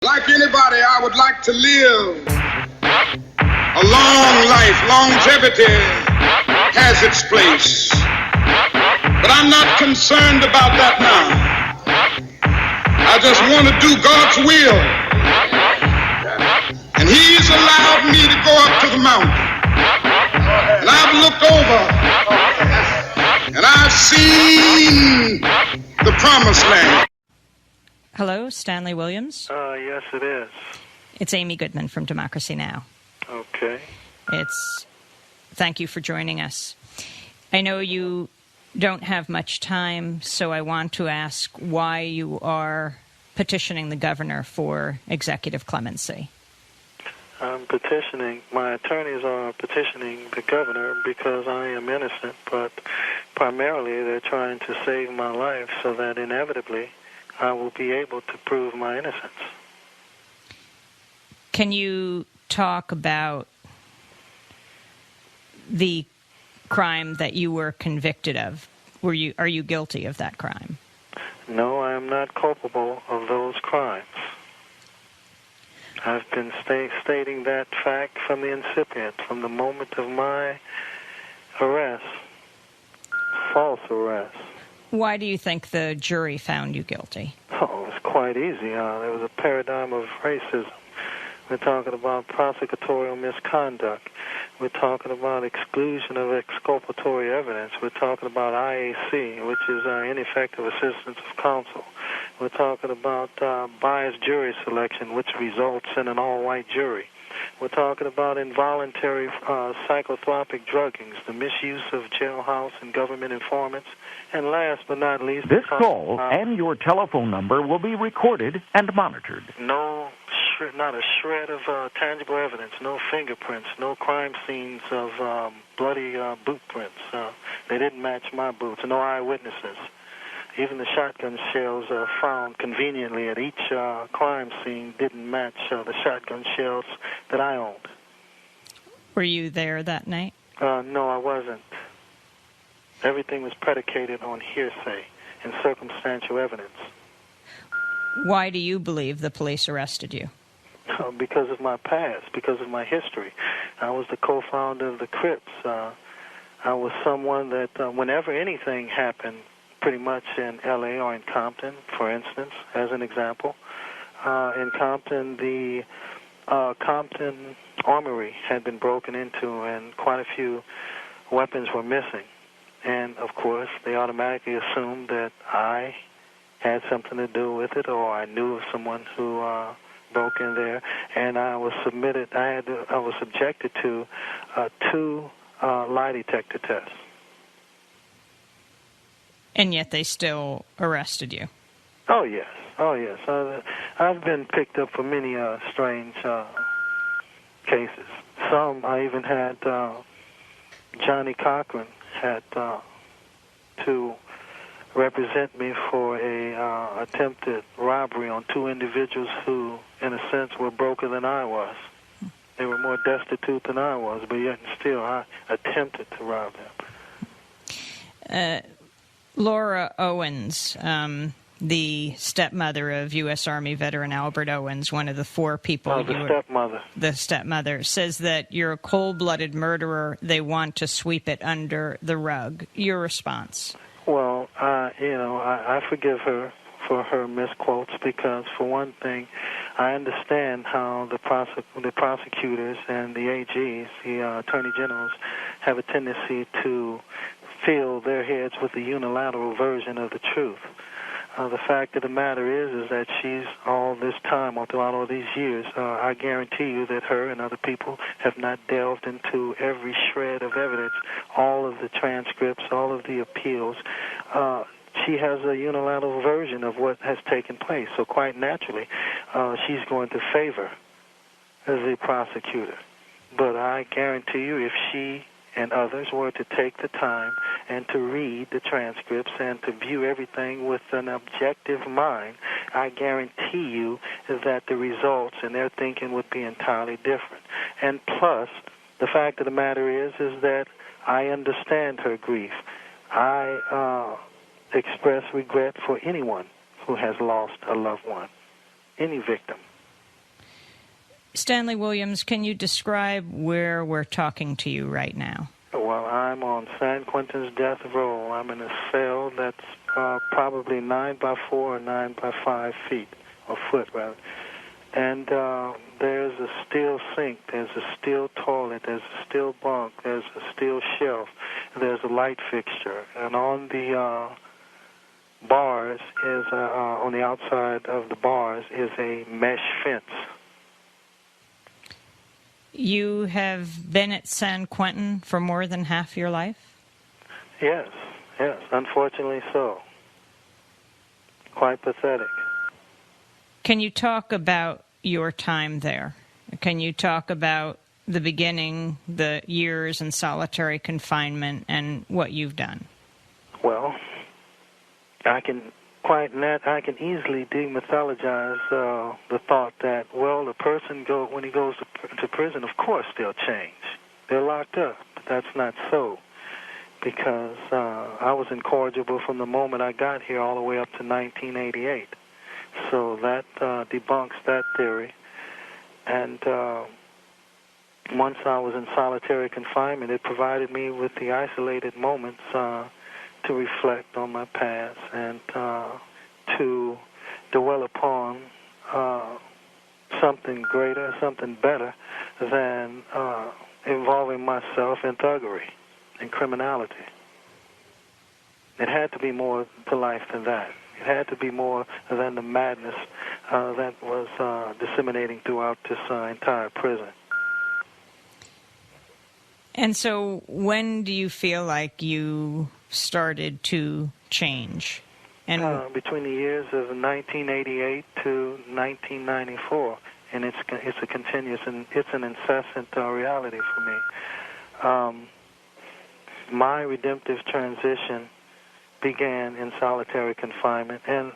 Like anybody, I would like to live a long life. Longevity has its place. But I'm not concerned about that now. I just want to do God's will. And He's allowed me to go up to the mountain. And I've looked over and I've seen the promised land. Hello, Stanley Williams. Yes, it is. It's Amy Goodman from Democracy Now! Okay. Thank you for joining us. I know you don't have much time, so I want to ask why you are petitioning the governor for executive clemency. I'm petitioning, my attorneys are petitioning the governor because I am innocent, but primarily they're trying to save my life so that inevitably I will be able to prove my innocence. Can you talk about the crime that you were convicted of? Are you guilty of that crime? No, I am not culpable of those crimes. I've been stating that fact from the incipient, from the moment of my arrest, false arrest. Why do you think the jury found you guilty? Oh, it was quite easy. There was a paradigm of racism. We're talking about prosecutorial misconduct. We're talking about exclusion of exculpatory evidence. We're talking about IAC, which is ineffective assistance of counsel. We're talking about biased jury selection, which results in an all-white jury. We're talking about involuntary psychotropic druggings, the misuse of jailhouse and government informants, and last but not least... This call and your telephone number will be recorded and monitored. Not a shred of tangible evidence, no fingerprints, no crime scenes of bloody boot prints. They didn't match my boots, no eyewitnesses. Even the shotgun shells found conveniently at each crime scene didn't match the shotgun shells that I owned. Were you there that night? No, I wasn't. Everything was predicated on hearsay and circumstantial evidence. Why do you believe the police arrested you? Because of my past, because of my history. I was the co-founder of the Crips. I was someone that whenever anything happened, pretty much in L.A. or in Compton, for instance, as an example, in Compton, the Compton Armory had been broken into and quite a few weapons were missing. And, of course, they automatically assumed that I had something to do with it or I knew of someone who broke in there. And I was subjected to 2 lie detector tests. And yet they still arrested you? Oh, yes. Oh, yes. I've been picked up for many strange cases. Some I even had Johnny Cochran had to represent me for a attempted robbery on 2 individuals who, in a sense, were broker than I was. They were more destitute than I was, but yet still I attempted to rob them. Laura Owens, the stepmother of U.S. Army veteran Albert Owens, one of the 4 people... Oh, stepmother. The stepmother says that you're a cold-blooded murderer. They want to sweep it under the rug. Your response? Well, I forgive her for her misquotes because, for one thing, I understand how the prosecutors and the AGs, the attorney generals, have a tendency to fill their heads with a unilateral version of the truth. The fact of the matter is that she's all this time, throughout all these years, I guarantee you that her and other people have not delved into every shred of evidence, all of the transcripts, all of the appeals. She has a unilateral version of what has taken place. So quite naturally, she's going to favor the prosecutor. But I guarantee you if she and others were to take the time and to read the transcripts and to view everything with an objective mind, I guarantee you that the results and their thinking would be entirely different. And plus, the fact of the matter is that I understand her grief. I express regret for anyone who has lost a loved one, any victim. Stanley Williams, can you describe where we're talking to you right now? Well, I'm on San Quentin's death row. I'm in a cell that's probably 9 by 4 or 9 by 5 feet, or foot, rather. And there's a steel sink, there's a steel toilet, there's a steel bunk, there's a steel shelf, there's a light fixture. And on the bars is, on the outside of the bars is a mesh fence. You have been at San Quentin for more than half your life? Yes, unfortunately so. Quite pathetic. Can you talk about your time there? Can you talk about the beginning, the years in solitary confinement, and what you've done? Well, I can easily demythologize the thought that, well, the person when he goes to prison, of course they'll change. They're locked up, but that's not so, because I was incorrigible from the moment I got here all the way up to 1988. So that debunks that theory. And once I was in solitary confinement, it provided me with the isolated moments to reflect on my past and to dwell upon something greater, something better than involving myself in thuggery and criminality. It had to be more to life than that. It had to be more than the madness that was disseminating throughout this entire prison. And so when do you feel like you started to change? And between the years of 1988 to 1994, and it's a continuous and it's an incessant reality for me. My redemptive transition began in solitary confinement, and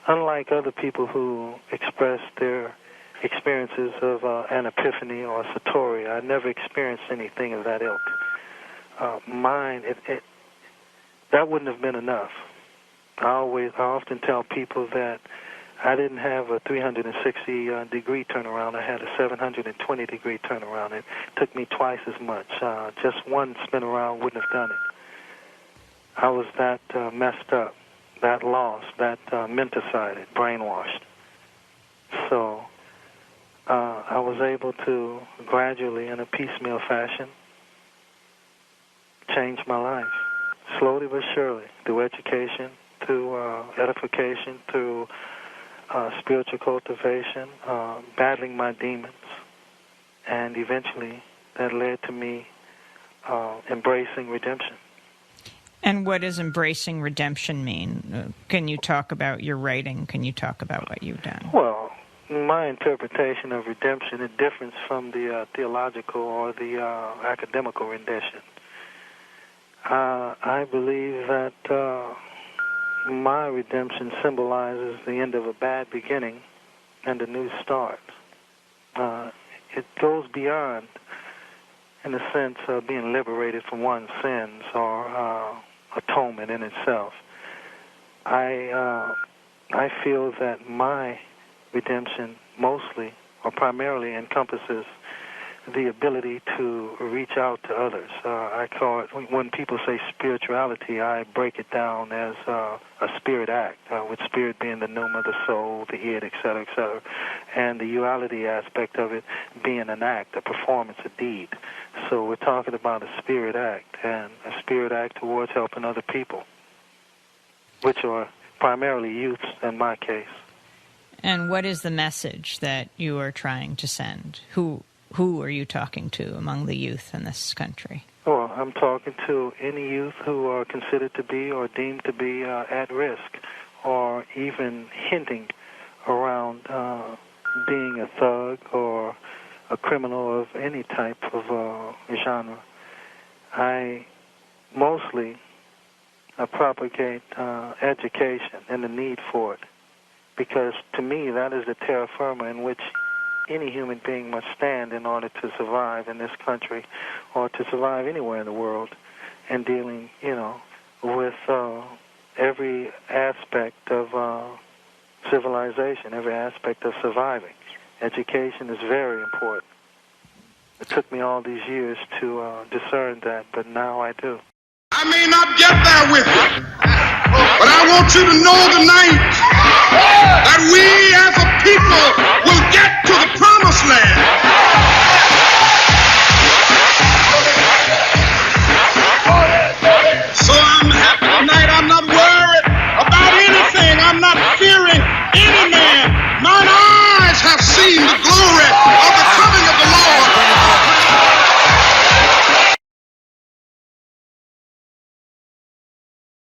unlike other people who express their experiences of an epiphany or satori, I never experienced anything of that ilk. Mine, that wouldn't have been enough. I often tell people that I didn't have a 360-degree turnaround. I had a 720-degree turnaround. It took me twice as much. Just one spin around wouldn't have done it. I was that messed up, that lost, that menticide, brainwashed. So I was able to gradually, in a piecemeal fashion, change my life, slowly but surely, through education, through edification, through spiritual cultivation, battling my demons, and eventually that led to me embracing redemption. And what does embracing redemption mean? Can you talk about your writing? Can you talk about what you've done? Well, my interpretation of redemption, it differs from the theological or the academical rendition. I believe that my redemption symbolizes the end of a bad beginning and a new start. It goes beyond, in a sense, being liberated from one's sins or atonement in itself. I feel that my redemption mostly or primarily encompasses the ability to reach out to others. I call it, when people say spirituality, I break it down as a spirit act, with spirit being the pneuma, the soul, the id, etc., etc., and the duality aspect of it being an act, a performance, a deed. So we're talking about a spirit act, and a spirit act towards helping other people, which are primarily youths in my case. And what is the message that you are trying to send? Who are you talking to among the youth in this country? Well, I'm talking to any youth who are considered to be or deemed to be at risk, or even hinting around being a thug or a criminal of any type of genre. I mostly propagate education and the need for it, because to me that is the terra firma in which any human being must stand in order to survive in this country or to survive anywhere in the world, and dealing, with every aspect of civilization, every aspect of surviving. Education is very important. It took me all these years to discern that, but now I do. I may not get there with you, but I want you to know tonight that we as a people will